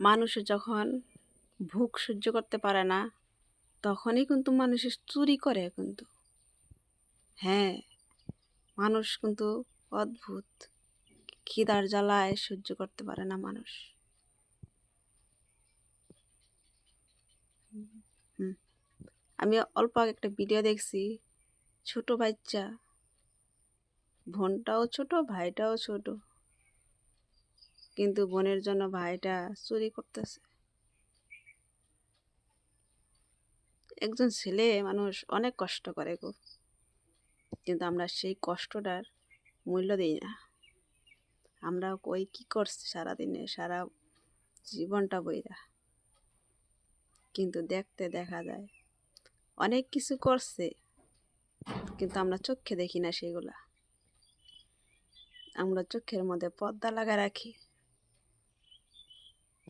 মানুষ যখন ভুক সহ্য করতে পারে না তখনই কিন্তু মানুষের চুরি করে কিন্তু। হ্যাঁ, মানুষ কিন্তু অদ্ভুত, খিদার জ্বালায় সহ্য করতে পারে না মানুষ। হুম, আমি অল্প আগে একটা ভিডিও দেখছি, ছোট বাচ্চা, বোনটাও ছোট ভাইটাও ছোট, কিন্তু বোনের জন্য ভাইটা চুরি করতেছে। একজন ছেলে মানুষ অনেক কষ্ট করে গো, কিন্তু আমরা সেই কষ্টটার মূল্য দিই না। আমরা কই কি করছি সারাদিনে, সারা জীবনটা বইরা, কিন্তু দেখতে দেখা যায় অনেক কিছু করছে, কিন্তু আমরা চোখে দেখি না সেগুলা। আমরা চোখের মধ্যে পর্দা লাগা রাখি।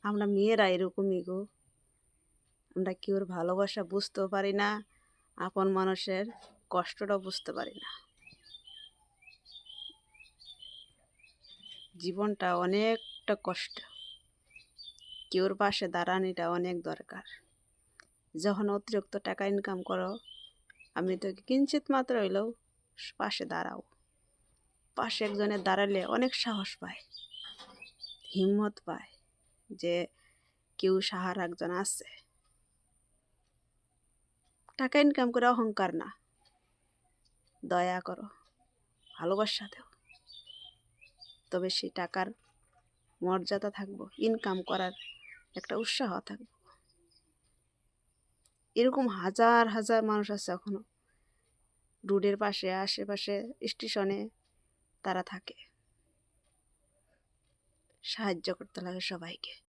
আমরা মেয়েরা এরকমই গো, আমরা কেউর ভালোবাসা বুঝতেও পারি না, আপন মানুষের কষ্টটাও বুঝতে পারি না। জীবনটা অনেকটা কষ্ট, কেউর পাশে দাঁড়ানোটা অনেক দরকার। যখন অতিরিক্ত টাকা ইনকাম করো, আমি তো কিঞ্চিত মাত্র হইলেও পাশে দাঁড়াও। পাশে একজনের দাঁড়ালে অনেক সাহস পায়, হিম্মত পায় যে কেউ সাহার একজন আছে। টাকা ইনকাম করে অহংকার না, দয়া করো, ভালোবাসা দেও, তবে সেই টাকার মর্যাদা থাকবো, ইনকাম করার একটা উৎসাহ থাকবো। এরকম হাজার হাজার মানুষ আছে এখনো রোডের পাশে, আশেপাশে, স্টেশনে, তারা থাকে। সাহায্য করতে লাগে সবাইকে।